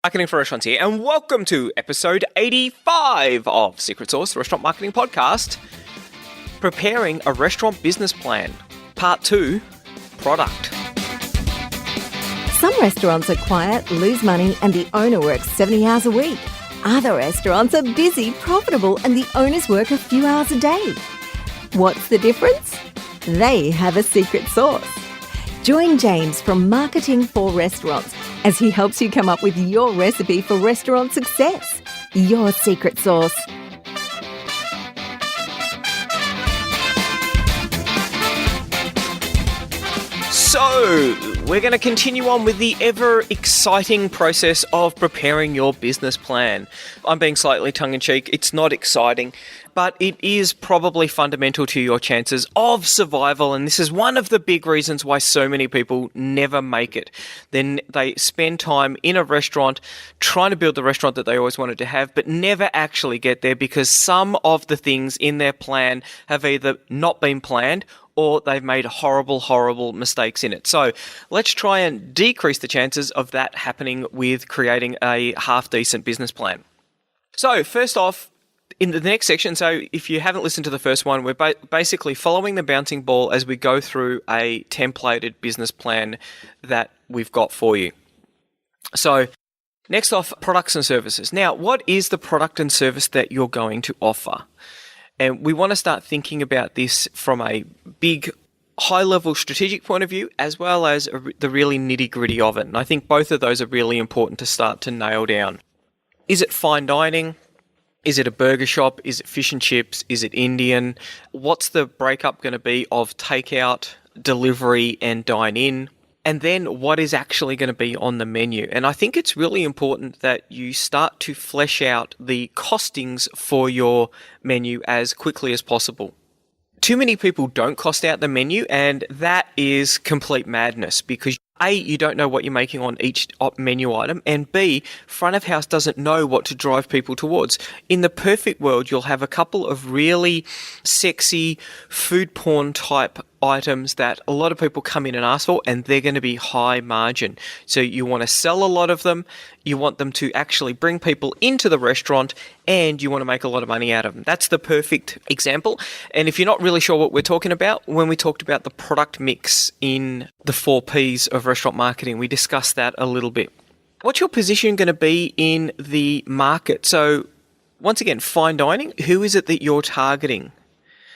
Marketing for Restaurants here, and welcome to episode 85 of Secret Sauce, the Restaurant Marketing Podcast. Preparing a Restaurant Business Plan, Part 2, Product. Some restaurants are quiet, lose money, and the owner works 70 hours a week. Other restaurants are busy, profitable, and the owners work a few hours a day. What's the difference? They have a secret sauce. Join James from Marketing for Restaurants as he helps you come up with your recipe for restaurant success. Your secret sauce. So, we're going to continue on with the ever exciting process of preparing your business plan. I'm being slightly tongue-in-cheek. It's not exciting, but it is probably fundamental to your chances of survival, and this is one of the big reasons why so many people never make it. Then they spend time in a restaurant trying to build the restaurant that they always wanted to have, but never actually get there because some of the things in their plan have either not been planned or they've made horrible mistakes in it. So let's try and decrease the chances of that happening with creating a half-decent business plan. So first off, in the next section, so if you haven't listened to the first one, we're basically following the bouncing ball as we go through a templated business plan that we've got for you. So next off, products and services. Now, what is the product and service that you're going to offer? And we want to start thinking about this from a big, high-level strategic point of view, as well as the really nitty-gritty of it. And I think both of those are really important to start to nail down. Is it fine dining? Is it a burger shop? Is it fish and chips? Is it Indian? What's the breakup going to be of takeout, delivery, and dine-in? And then what is actually going to be on the menu? And I think it's really important that you start to flesh out the costings for your menu as quickly as possible. Too many people don't cost out the menu, and that is complete madness because A, you don't know what you're making on each menu item, and B, front of house doesn't know what to drive people towards. In the perfect world, you'll have a couple of really sexy food porn type items that a lot of people come in and ask for, and they're going to be high margin. So you want to sell a lot of them, you want them to actually bring people into the restaurant, and you want to make a lot of money out of them. That's the perfect example. And if you're not really sure what we're talking about, when we talked about the product mix in the 4 Ps of restaurant marketing, we discussed that a little bit. What's your position going to be in the market? So once again, fine dining, who is it that you're targeting?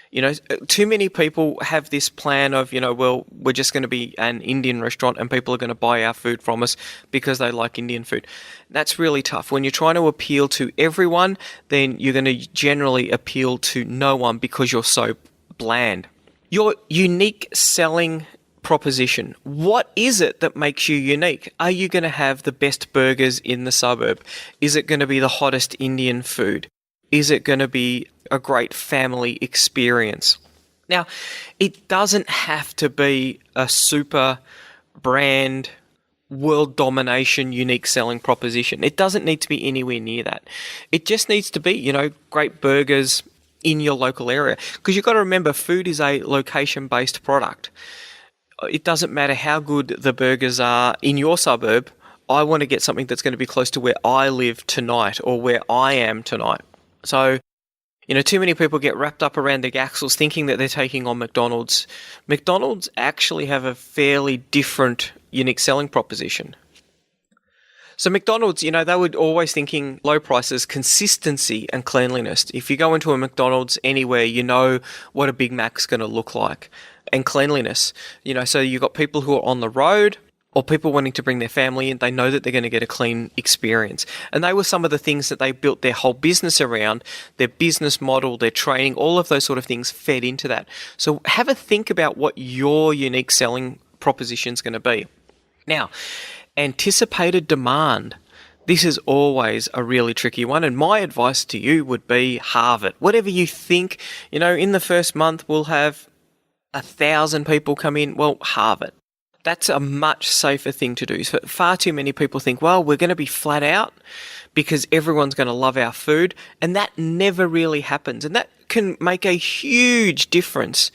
You know, too many people have this plan of, well, we're just going to be an Indian restaurant and people are going to buy our food from us because they like Indian food. That's really tough. When you're trying to appeal to everyone, then you're going to generally appeal to no one because you're so bland. Your unique selling proposition. What is it that makes you unique? Are you going to have the best burgers in the suburb? Is it going to be the hottest Indian food? Is it going to be a great family experience? Now, it doesn't have to be a super brand, world domination, unique selling proposition. It doesn't need to be anywhere near that. It just needs to be, great burgers in your local area. Because you've got to remember, food is a location-based product. It doesn't matter how good the burgers are in your suburb. I want to get something that's going to be close to where I live tonight or where I am tonight. So, too many people get wrapped up around their axles thinking that they're taking on McDonald's. McDonald's actually have a fairly different unique selling proposition. So McDonald's, they were always thinking low prices, consistency and cleanliness. If you go into a McDonald's anywhere, you know what a Big Mac's going to look like. And cleanliness, so you've got people who are on the road, or people wanting to bring their family in, they know that they're going to get a clean experience. And they were some of the things that they built their whole business around, their business model, their training, all of those sort of things fed into that. So have a think about what your unique selling proposition is going to be. Now, anticipated demand. This is always a really tricky one. And my advice to you would be halve it. Whatever you think, in the first month we'll have 1,000 people come in, well, halve it. That's a much safer thing to do. So far too many people think, well, we're going to be flat out because everyone's going to love our food. And that never really happens. And that can make a huge difference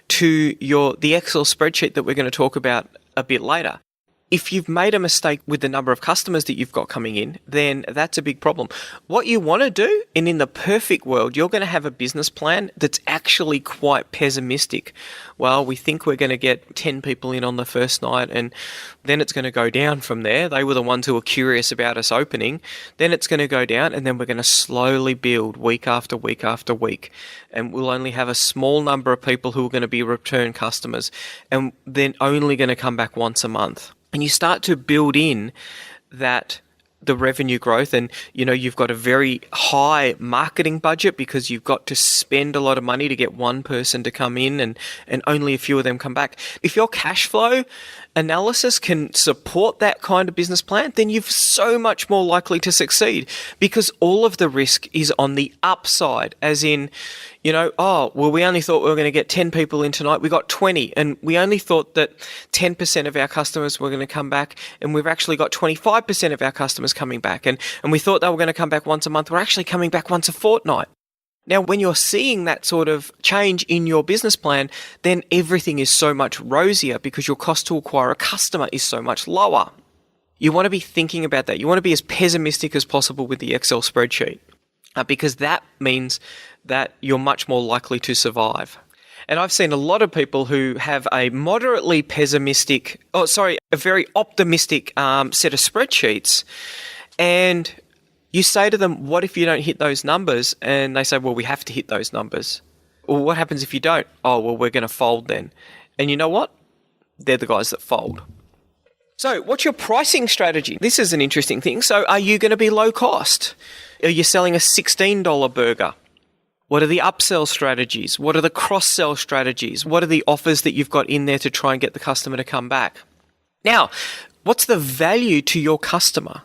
to the Excel spreadsheet that we're going to talk about a bit later. If you've made a mistake with the number of customers that you've got coming in, then that's a big problem. What you want to do, and in the perfect world, you're going to have a business plan that's actually quite pessimistic. Well, we think we're going to get 10 people in on the first night, and then it's going to go down from there. They were the ones who were curious about us opening. Then it's going to go down, and then we're going to slowly build week after week after week. And we'll only have a small number of people who are going to be return customers, and then only going to come back once a month. And you start to build in that the revenue growth, and you've got a very high marketing budget because you've got to spend a lot of money to get one person to come in and only a few of them come back. If your cash flow analysis can support that kind of business plan, then you're so much more likely to succeed, because all of the risk is on the upside, as in, we only thought we were going to get 10 people in tonight. We got 20, and we only thought that 10% of our customers were going to come back, and we've actually got 25% of our customers coming back, and we thought they were going to come back once a month. We're actually coming back once a fortnight. Now, when you're seeing that sort of change in your business plan, then everything is so much rosier because your cost to acquire a customer is so much lower. You want to be thinking about that. You want to be as pessimistic as possible with the Excel spreadsheet, because that means that you're much more likely to survive. And I've seen a lot of people who have a very optimistic set of spreadsheets, and you say to them, what if you don't hit those numbers? And they say, well, we have to hit those numbers. Well, what happens if you don't? Oh, well, we're going to fold then. And you know what? They're the guys that fold. So what's your pricing strategy? This is an interesting thing. So are you going to be low cost? Are you selling a $16 burger? What are the upsell strategies? What are the cross-sell strategies? What are the offers that you've got in there to try and get the customer to come back? Now, what's the value to your customer?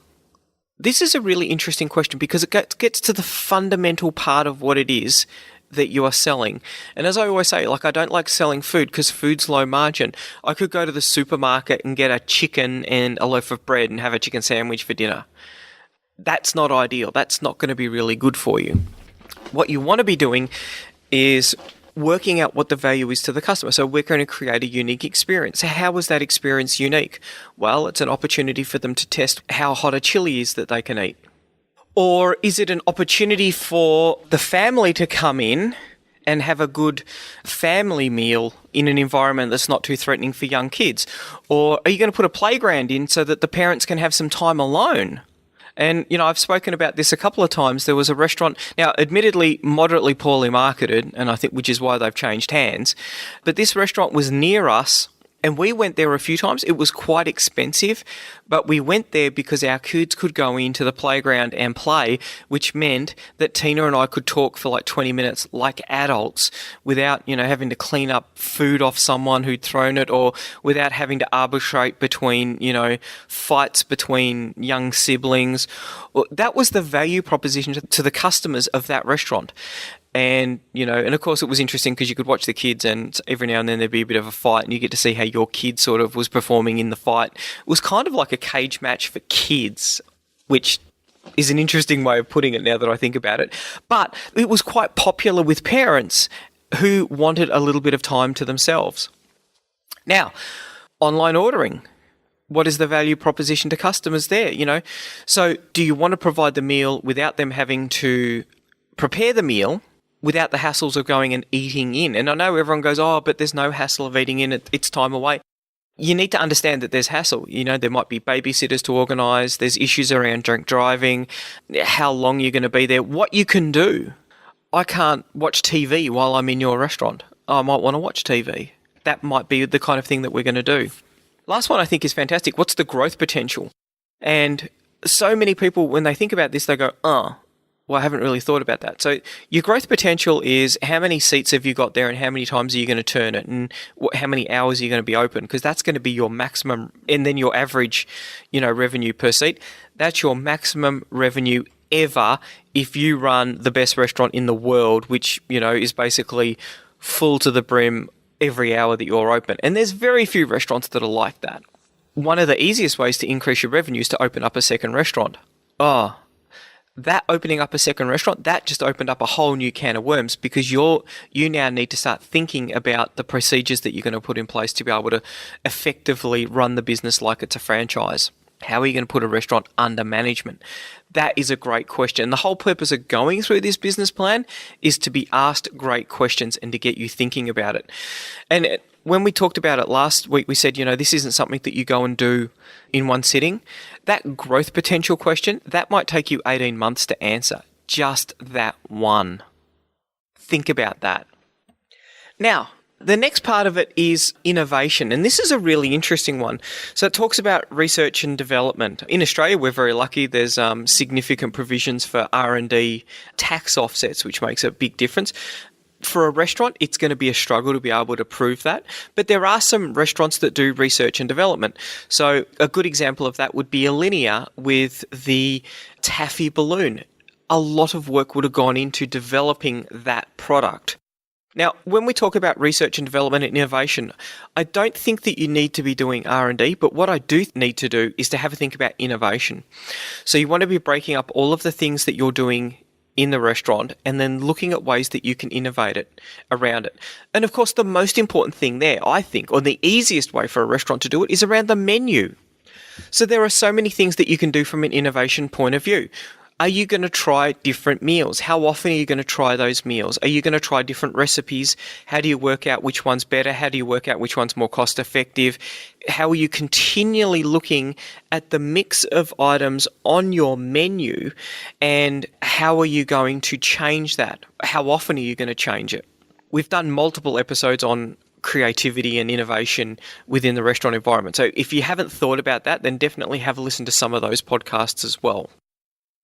This is a really interesting question because it gets to the fundamental part of what it is that you are selling. And as I always say, I don't like selling food because food's low margin. I could go to the supermarket and get a chicken and a loaf of bread and have a chicken sandwich for dinner. That's not ideal. That's not going to be really good for you. What you want to be doing is working out what the value is to the customer. So we're going to create a unique experience. So how was that experience unique? Well, it's an opportunity for them to test how hot a chili is that they can eat. Or is it an opportunity for the family to come in and have a good family meal in an environment that's not too threatening for young kids? Or are you going to put a playground in so that the parents can have some time alone? And, I've spoken about this a couple of times. There was a restaurant, now admittedly moderately poorly marketed, and I think which is why they've changed hands. But this restaurant was near us, and we went there a few times. It was quite expensive, but we went there because our kids could go into the playground and play, which meant that Tina and I could talk for 20 minutes like adults without, having to clean up food off someone who'd thrown it, or without having to arbitrate between, fights between young siblings. Well, that was the value proposition to the customers of that restaurant. And, and of course it was interesting because you could watch the kids and every now and then there'd be a bit of a fight and you get to see how your kid sort of was performing in the fight. It was kind of like a cage match for kids, which is an interesting way of putting it now that I think about it. But it was quite popular with parents who wanted a little bit of time to themselves. Now, online ordering. What is the value proposition to customers there? So do you want to provide the meal without them having to prepare the meal, without the hassles of going and eating in? And I know everyone goes, oh, but there's no hassle of eating in, it's time away. You need to understand that there's hassle. There might be babysitters to organise, there's issues around drunk driving, how long you're going to be there, what you can do. I can't watch TV while I'm in your restaurant. I might want to watch TV. That might be the kind of thing that we're going to do. Last one I think is fantastic. What's the growth potential? And so many people, when they think about this, they go, well, I haven't really thought about that. So your growth potential is how many seats have you got there and how many times are you going to turn it and how many hours are you going to be open, because that's going to be your maximum. And then your average, revenue per seat, that's your maximum revenue ever if you run the best restaurant in the world, which, is basically full to the brim every hour that you're open. And there's very few restaurants that are like that. One of the easiest ways to increase your revenue is to open up a second restaurant. that opening up a second restaurant, that just opened up a whole new can of worms, because you now need to start thinking about the procedures that you're going to put in place to be able to effectively run the business like it's a franchise. How are you going to put a restaurant under management? That is a great question. The whole purpose of going through this business plan is to be asked great questions and to get you thinking about it. And when we talked about it last week, we said, this isn't something that you go and do in one sitting. That growth potential question, that might take you 18 months to answer. Just that one. Think about that. Now, the next part of it is innovation, and this is a really interesting one. So it talks about research and development. In Australia, we're very lucky. There's significant provisions for R&D tax offsets, which makes a big difference. For a restaurant, it's going to be a struggle to be able to prove that, but there are some restaurants that do research and development. So a good example of that would be Alinea with the taffy balloon. A lot of work would have gone into developing that product. Now, when we talk about research and development and innovation, I don't think that you need to be doing R&D, but what I do need to do is to have a think about innovation. So you want to be breaking up all of the things that you're doing in the restaurant and then looking at ways that you can innovate it around it. And of course, the most important thing there, I think, or the easiest way for a restaurant to do it, is around the menu. So there are so many things that you can do from an innovation point of view. Are you going to try different meals? How often are you going to try those meals? Are you going to try different recipes? How do you work out which one's better? How do you work out which one's more cost effective? How are you continually looking at the mix of items on your menu, and how are you going to change that? How often are you going to change it? We've done multiple episodes on creativity and innovation within the restaurant environment. So if you haven't thought about that, then definitely have a listen to some of those podcasts as well.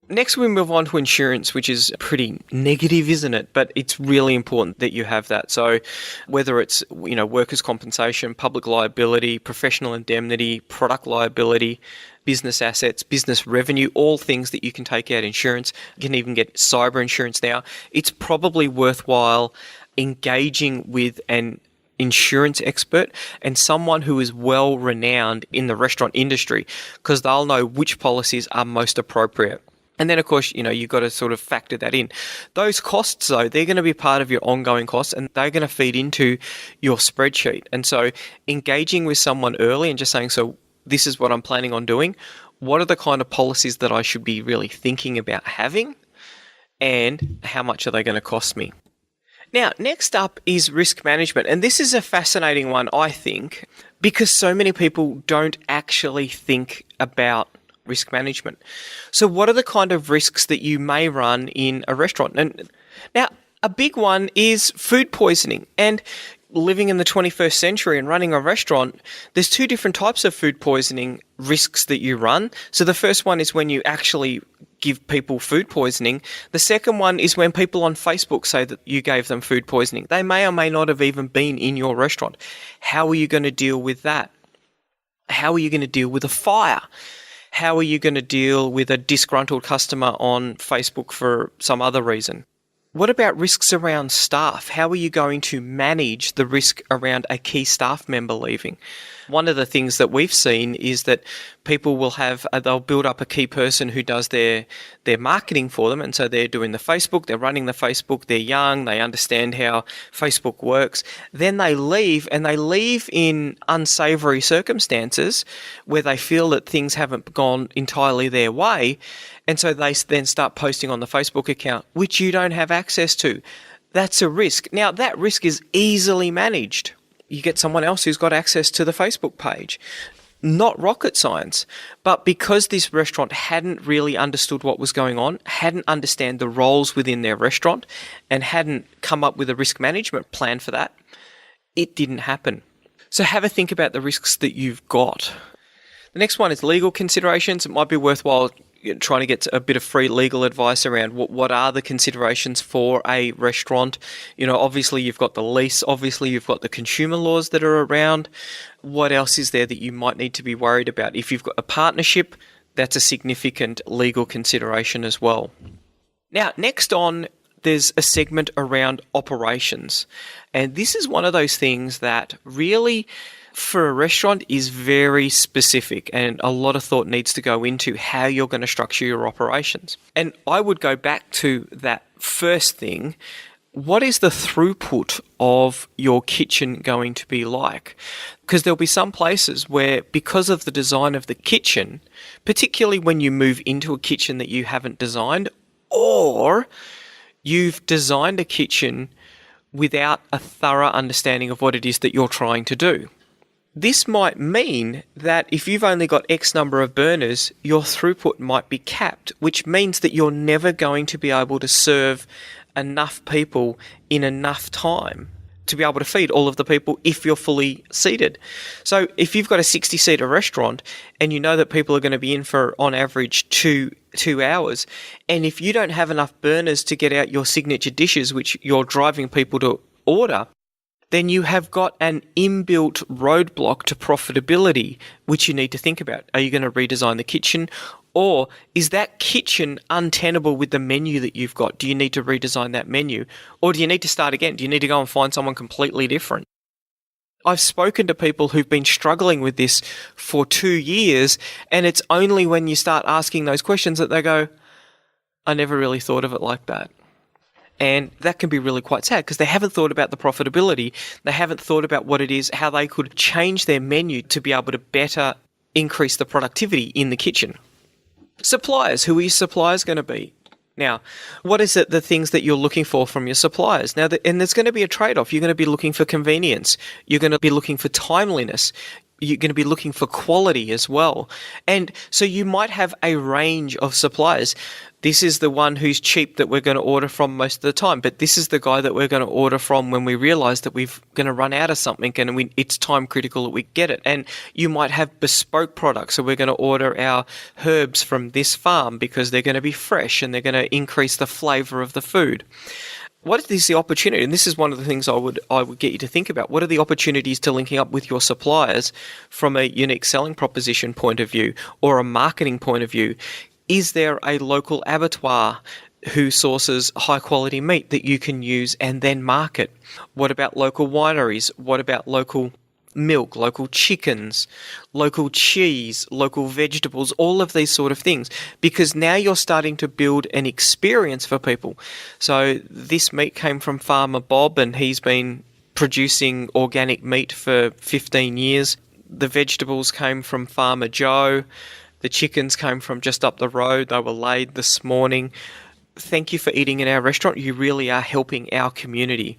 Next, we move on to insurance, which is pretty negative, isn't it? But it's really important that you have that. So whether it's, workers' compensation, public liability, professional indemnity, product liability, business assets, business revenue, all things that you can take out insurance. You can even get cyber insurance now. It's probably worthwhile engaging with an insurance expert and someone who is well renowned in the restaurant industry, because they'll know which policies are most appropriate. And then, of course, you've got to sort of factor that in. Those costs, though, they're going to be part of your ongoing costs, and they're going to feed into your spreadsheet. And so engaging with someone early and just saying, so this is what I'm planning on doing. What are the kind of policies that I should be really thinking about having? And how much are they going to cost me? Now, next up is risk management. And this is a fascinating one, I think, because so many people don't actually think about risk management. So what are the kind of risks that you may run in a restaurant? And now, a big one is food poisoning. And living in the 21st century and running a restaurant, there's two different types of food poisoning risks that you run. So the first one is when you actually give people food poisoning. The second one is when people on Facebook say that you gave them food poisoning. They may or may not have even been in your restaurant. How are you going to deal with that? How are you going to deal with a fire? How are you going to deal with a disgruntled customer on Facebook for some other reason? What about risks around staff? How are you going to manage the risk around a key staff member leaving? One of the things that we've seen is that people will they'll build up a key person who does their marketing for them. And so they're doing the Facebook, they're running the Facebook, they're young, they understand how Facebook works. Then they leave, and they leave in unsavory circumstances where they feel that things haven't gone entirely their way. And so they then start posting on the Facebook account, which you don't have access to. That's a risk. Now, that risk is easily managed. You get someone else who's got access to the Facebook page. Not rocket science. But because this restaurant hadn't really understood what was going on, hadn't understand the roles within their restaurant, and hadn't come up with a risk management plan for that, it didn't happen. So have a think about the risks that you've got. The next one is legal considerations. It might be worthwhile trying to get a bit of free legal advice around what are the considerations for a restaurant. Obviously you've got the lease, obviously you've got the consumer laws that are around. What else is there that you might need to be worried about? If you've got a partnership, that's a significant legal consideration as well. Now, next on, there's a segment around operations. And this is one of those things that really for a restaurant is very specific, and a lot of thought needs to go into how you're going to structure your operations. And I would go back to that first thing. What is the throughput of your kitchen going to be like? Because there'll be some places where, because of the design of the kitchen, particularly when you move into a kitchen that you haven't designed, or you've designed a kitchen without a thorough understanding of what it is that you're trying to do. This might mean that if you've only got X number of burners, your throughput might be capped, which means that you're never going to be able to serve enough people in enough time to be able to feed all of the people if you're fully seated. So if you've got a 60-seater restaurant and you know that people are going to be in for, on average, two hours, and if you don't have enough burners to get out your signature dishes, which you're driving people to order, then you have got an inbuilt roadblock to profitability, which you need to think about. Are you going to redesign the kitchen? Or is that kitchen untenable with the menu that you've got? Do you need to redesign that menu? Or do you need to start again? Do you need to go and find someone completely different? I've spoken to people who've been struggling with this for 2 years, and it's only when you start asking those questions that they go, I never really thought of it like that. And that can be really quite sad because they haven't thought about the profitability. They haven't thought about what it is, how they could change their menu to be able to better increase the productivity in the kitchen. Suppliers. Who are your suppliers going to be? Now, what is it, the things that you're looking for from your suppliers? Now, and there's going to be a trade-off. You're going to be looking for convenience. You're going to be looking for timeliness. You're going to be looking for quality as well. And so you might have a range of suppliers. This is the one who's cheap that we're going to order from most of the time, but this is the guy that we're going to order from when we realize that we're going to run out of something and it's time critical that we get it. And you might have bespoke products. So we're going to order our herbs from this farm because they're going to be fresh and they're going to increase the flavor of the food. What is the opportunity? And this is one of the things I would get you to think about. What are the opportunities to linking up with your suppliers from a unique selling proposition point of view or a marketing point of view? Is there a local abattoir who sources high quality meat that you can use and then market? What about local wineries? What about local milk, local chickens, local cheese, local vegetables, all of these sort of things? Because now you're starting to build an experience for people. So this meat came from Farmer Bob and he's been producing organic meat for 15 years. The vegetables came from Farmer Joe. The chickens came from just up the road. They were laid this morning. Thank you for eating in our restaurant. You really are helping our community.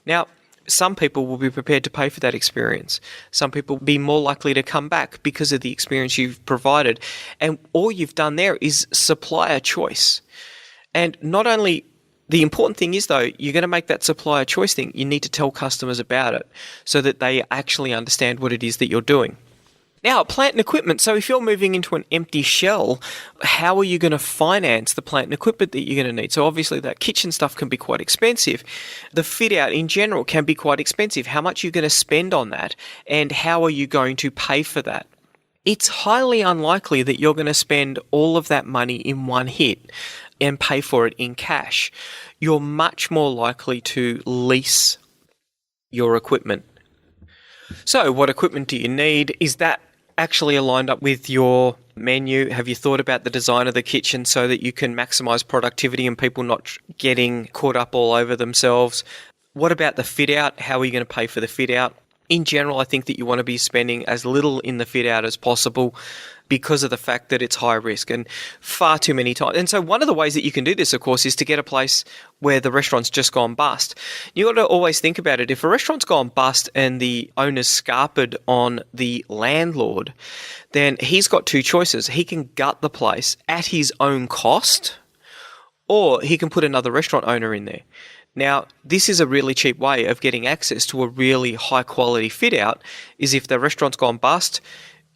Now, some people will be prepared to pay for that experience. Some people will be more likely to come back because of the experience you've provided. And all you've done there is supplier choice. And not only, the important thing is though, you're going to make that supplier choice thing. You need to tell customers about it so that they actually understand what it is that you're doing. Now, plant and equipment. So if you're moving into an empty shell, how are you going to finance the plant and equipment that you're going to need? So obviously that kitchen stuff can be quite expensive. The fit out in general can be quite expensive. How much are you going to spend on that? And how are you going to pay for that? It's highly unlikely that you're going to spend all of that money in one hit and pay for it in cash. You're much more likely to lease your equipment. So what equipment do you need? Is that actually aligned up with your menu? Have you thought about the design of the kitchen so that you can maximize productivity and people not getting caught up all over themselves? What about the fit out? How are you going to pay for the fit out? In general, I think that you want to be spending as little in the fit out as possible because of the fact that it's high risk and far too many times. And so one of the ways that you can do this, of course, is to get a place where the restaurant's just gone bust. You've got to always think about it. If a restaurant's gone bust and the owner's scarpered on the landlord, then he's got two choices. He can gut the place at his own cost, or he can put another restaurant owner in there. Now, this is a really cheap way of getting access to a really high quality fit out, is if the restaurant's gone bust,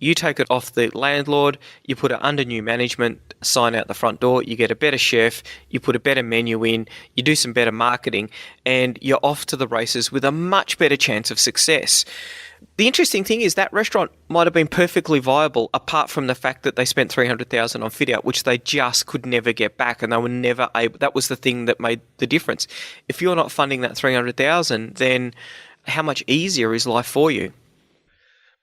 you take it off the landlord, you put it under new management, sign out the front door, you get a better chef, you put a better menu in, you do some better marketing, and you're off to the races with a much better chance of success. The interesting thing is that restaurant might have been perfectly viable apart from the fact that they spent $300,000 on fit out, which they just could never get back, and they were never able. That was the thing that made the difference. If you're not funding that $300,000, then how much easier is life for you?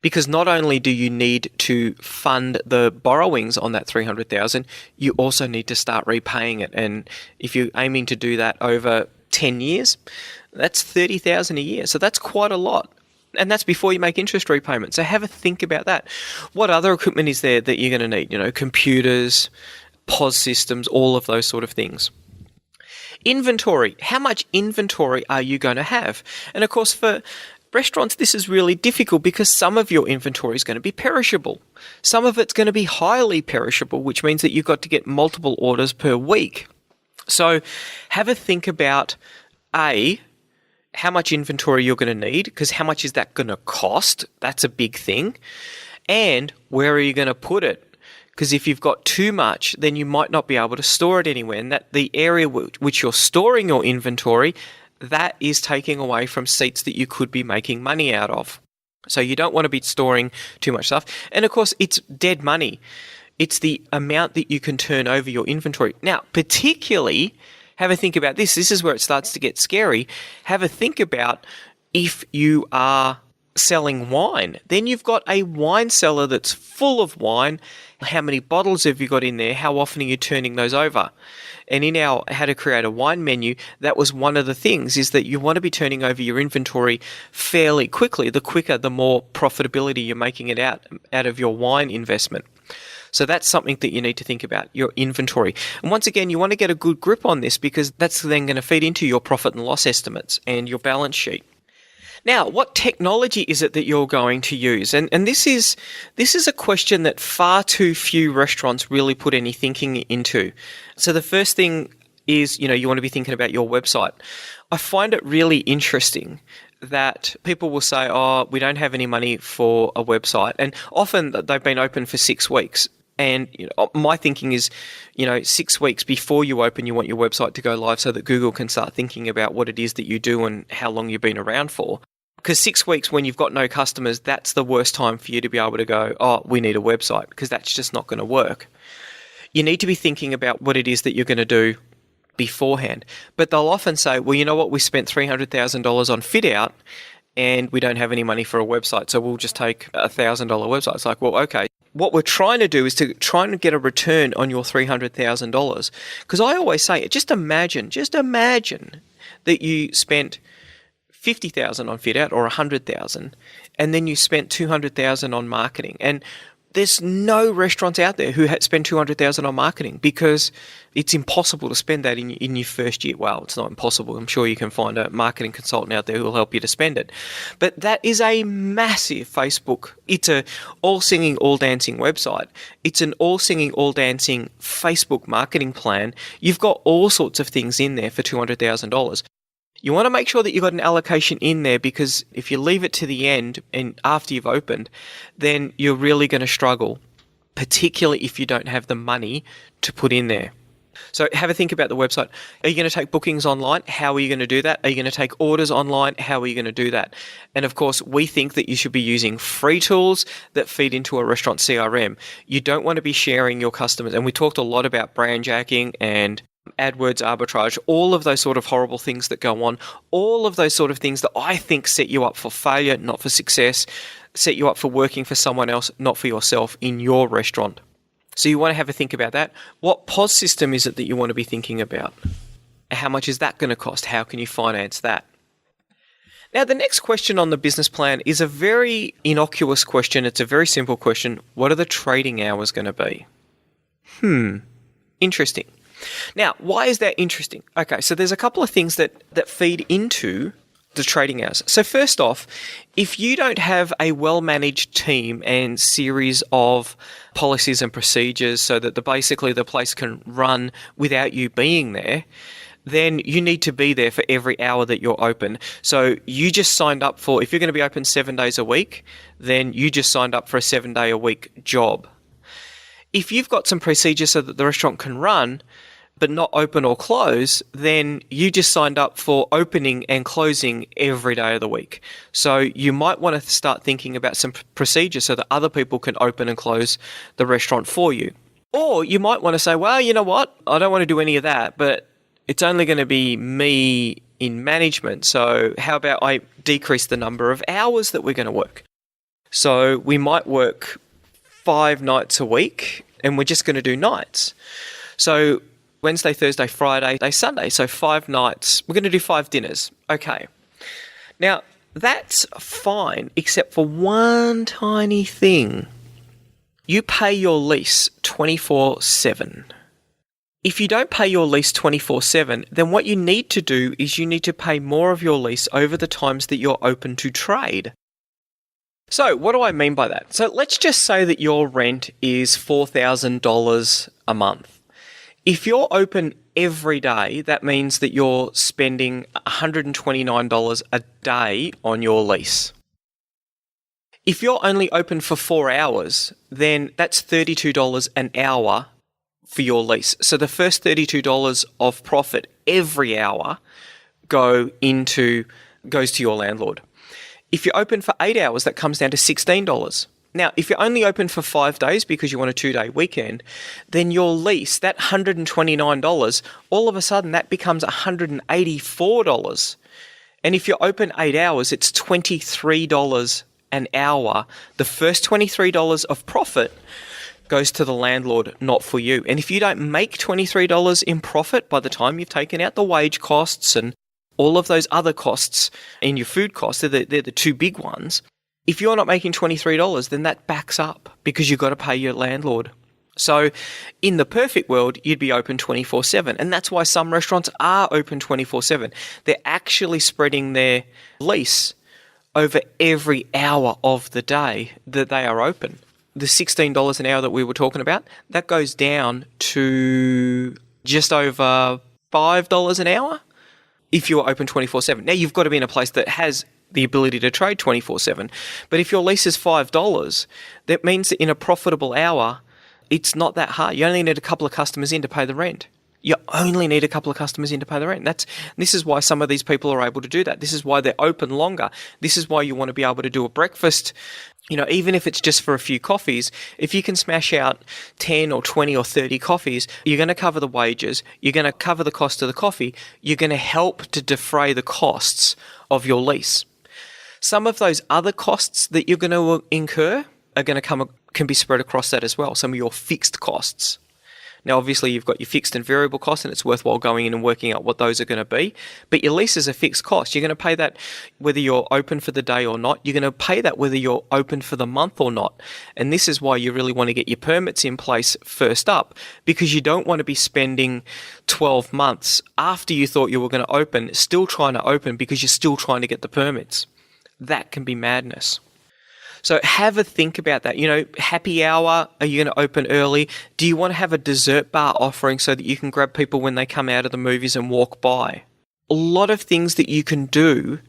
Because not only do you need to fund the borrowings on that 300,000, you also need to start repaying it. And if you're aiming to do that over 10 years, that's 30,000 a year. So that's quite a lot. And that's before you make interest repayments. So have a think about that. What other equipment is there that you're going to need? Computers, POS systems, all of those sort of things. Inventory. How much inventory are you going to have? And of course, for restaurants, this is really difficult because some of your inventory is going to be perishable. Some of it's going to be highly perishable, which means that you've got to get multiple orders per week. So have a think about, how much inventory you're going to need, because how much is that going to cost? That's a big thing. And where are you going to put it? Because if you've got too much, then you might not be able to store it anywhere. And that the area which you're storing your inventory, that is taking away from seats that you could be making money out of. So you don't want to be storing too much stuff. And of course, it's dead money. It's the amount that you can turn over your inventory. Now, particularly, have a think about this. This is where it starts to get scary. Have a think about if you are selling wine. Then you've got a wine cellar that's full of wine. How many bottles have you got in there? How often are you turning those over? And in our How to Create a Wine menu, that was one of the things, is that you want to be turning over your inventory fairly quickly. The quicker, the more profitability you're making it out of your wine investment. So that's something that you need to think about, your inventory. And once again, you want to get a good grip on this because that's then going to feed into your profit and loss estimates and your balance sheet. Now, what technology is it that you're going to use? And this is a question that far too few restaurants really put any thinking into. So the first thing is, you want to be thinking about your website. I find it really interesting that people will say, we don't have any money for a website. And often they've been open for 6 weeks. And my thinking is, 6 weeks before you open, you want your website to go live so that Google can start thinking about what it is that you do and how long you've been around for. Because 6 weeks when you've got no customers, that's the worst time for you to be able to go, we need a website, because that's just not going to work. You need to be thinking about what it is that you're going to do beforehand. But they'll often say, well, you know what, we spent $300,000 on fit out and we don't have any money for a website, so we'll just take a $1,000 website. It's like, well, okay. What we're trying to do is to try and get a return on your $300,000. Because I always say, just imagine that you spent $50,000 on fit out or $100,000, and then you spent $200,000 on marketing. And there's no restaurants out there who spend $200,000 on marketing because it's impossible to spend that in your first year. Well, it's not impossible. I'm sure you can find a marketing consultant out there who will help you to spend it. But that is a massive Facebook. It's a all singing, all dancing website. It's an all singing, all dancing Facebook marketing plan. You've got all sorts of things in there for $200,000. You want to make sure that you've got an allocation in there, because if you leave it to the end and after you've opened, then you're really going to struggle, particularly if you don't have the money to put in there. So have a think about the website. Are you going to take bookings online? How are you going to do that? Are you going to take orders online? How are you going to do that? And of course, we think that you should be using free tools that feed into a restaurant CRM. You don't want to be sharing your customers. And we talked a lot about brand jacking and AdWords arbitrage, all of those sort of horrible things that go on, all of those sort of things that I think set you up for failure, not for success, set you up for working for someone else, not for yourself in your restaurant. So you want to have a think about that. What POS system is it that you want to be thinking about? How much is that going to cost? How can you finance that? Now, the next question on the business plan is a very innocuous question. It's a very simple question. What are the trading hours going to be? Interesting. Now, why is that interesting? Okay, so there's a couple of things that feed into the trading hours. So first off, if you don't have a well-managed team and series of policies and procedures so that basically the place can run without you being there, then you need to be there for every hour that you're open. So you just signed up for, if you're going to be open 7 days a week, then you just signed up for a 7-day-a-week job. If you've got some procedures so that the restaurant can run, but not open or close, then you just signed up for opening and closing every day of the week. So you might want to start thinking about some procedures so that other people can open and close the restaurant for you. Or you might want to say, well, you know what? I don't want to do any of that, but it's only going to be me in management. So how about I decrease the number of hours that we're going to work? So we might work 5 nights a week and we're just going to do nights. So Wednesday, Thursday, Friday, Sunday. So 5 nights. We're going to do 5 dinners. Okay. Now, that's fine, except for one tiny thing. You pay your lease 24/7. If you don't pay your lease 24/7, then what you need to do is you need to pay more of your lease over the times that you're open to trade. So what do I mean by that? So let's just say that your rent is $4,000 a month. If you're open every day, that means that you're spending $129 a day on your lease. If you're only open for 4 hours, then that's $32 an hour for your lease. So the first $32 of profit every hour goes to your landlord. If you're open for 8 hours, that comes down to $16. Now, if you're only open for 5 days because you want a 2-day weekend, then your lease, that $129, all of a sudden that becomes $184. And if you're open 8 hours, it's $23 an hour. The first $23 of profit goes to the landlord, not for you. And if you don't make $23 in profit by the time you've taken out the wage costs and all of those other costs in your food costs, they're the 2 big ones. If you're not making $23, then that backs up because you've got to pay your landlord. So in the perfect world, you'd be open 24/7. And that's why some restaurants are open 24/7. They're actually spreading their lease over every hour of the day that they are open. The $16 an hour that we were talking about, that goes down to just over $5 an hour if you're open 24/7. Now, you've got to be in a place that has the ability to trade 24/7. But if your lease is $5, that means that in a profitable hour, it's not that hard. You only need a couple of customers in to pay the rent. You only need a couple of customers in to pay the rent. This is why some of these people are able to do that. This is why they're open longer. This is why you want to be able to do a breakfast. Even if it's just for a few coffees, if you can smash out 10 or 20 or 30 coffees, you're going to cover the wages, you're going to cover the cost of the coffee, you're going to help to defray the costs of your lease. Some of those other costs that you're going to incur are going to can be spread across that as well, some of your fixed costs. Now, obviously, you've got your fixed and variable costs, and it's worthwhile going in and working out what those are going to be. But your lease is a fixed cost. You're going to pay that whether you're open for the day or not. You're going to pay that whether you're open for the month or not. And this is why you really want to get your permits in place first up, because you don't want to be spending 12 months after you thought you were going to open, still trying to open because you're still trying to get the permits. That can be madness. So have a think about that. Happy hour, are you going to open early? Do you want to have a dessert bar offering so that you can grab people when they come out of the movies and walk by? A lot of things that you can do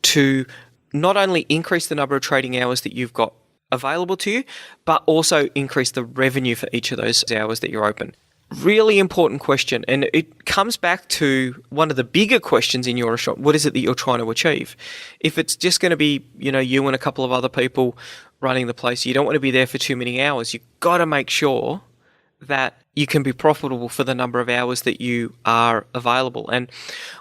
to not only increase the number of trading hours that you've got available to you, but also increase the revenue for each of those hours that you're open. Really important question, and it comes back to one of the bigger questions in your restaurant. What is it that you're trying to achieve? If it's just going to be, you and a couple of other people running the place, you don't want to be there for too many hours. You've got to make sure that you can be profitable for the number of hours that you are available. And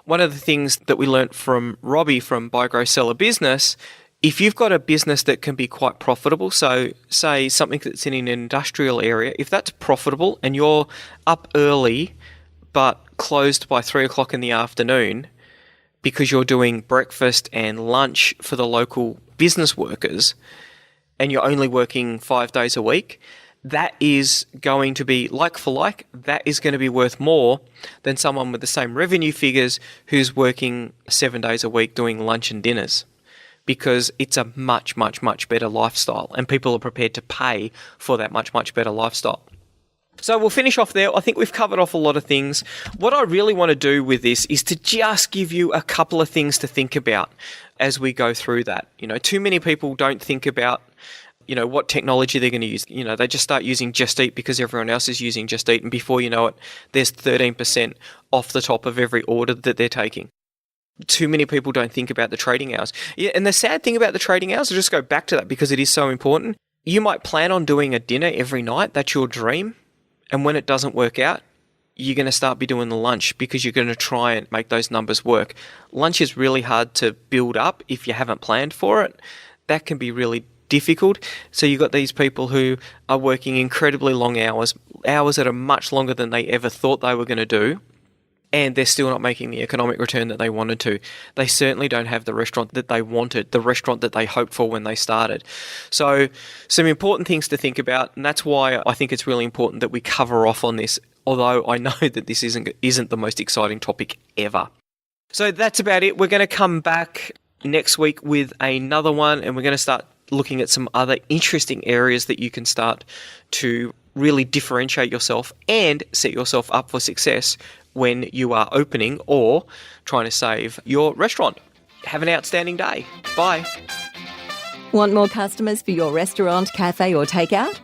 one of the things that we learnt from Robbie from Buy, Grow, Sell a Business, if you've got a business that can be quite profitable, so say something that's in an industrial area, if that's profitable and you're up early but closed by 3 o'clock in the afternoon because you're doing breakfast and lunch for the local business workers and you're only working 5 days a week, that is going to be like for like, that is going to be worth more than someone with the same revenue figures who's working 7 days a week doing lunch and dinners. Because it's a much, much, much better lifestyle and people are prepared to pay for that much, much better lifestyle. So we'll finish off there. I think we've covered off a lot of things. What I really want to do with this is to just give you a couple of things to think about as we go through that. Too many people don't think about what technology they're going to use. They just start using Just Eat because everyone else is using Just Eat, and before you know it, there's 13% off the top of every order that they're taking. Too many people don't think about the trading hours. Yeah, and the sad thing about the trading hours, I'll just go back to that because it is so important. You might plan on doing a dinner every night. That's your dream. And when it doesn't work out, you're going to start be doing the lunch because you're going to try and make those numbers work. Lunch is really hard to build up if you haven't planned for it. That can be really difficult. So you've got these people who are working incredibly long hours that are much longer than they ever thought they were going to do, and they're still not making the economic return that they wanted to. They certainly don't have the restaurant that they wanted, the restaurant that they hoped for when they started. So some important things to think about, and that's why I think it's really important that we cover off on this, although I know that this isn't the most exciting topic ever. So that's about it. We're going to come back next week with another one, and we're going to start looking at some other interesting areas that you can start to really differentiate yourself and set yourself up for success when you are opening or trying to save your restaurant. Have an outstanding day. Bye. Want more customers for your restaurant, cafe or takeout?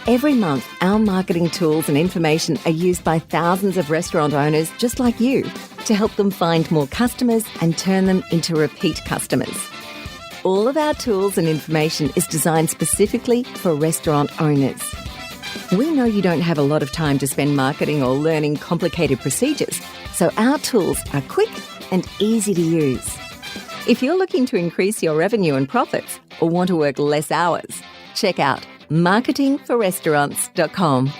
Every month, our marketing tools and information are used by thousands of restaurant owners just like you to help them find more customers and turn them into repeat customers. All of our tools and information is designed specifically for restaurant owners. We know you don't have a lot of time to spend marketing or learning complicated procedures, so our tools are quick and easy to use. If you're looking to increase your revenue and profits or want to work less hours, check out marketingforrestaurants.com.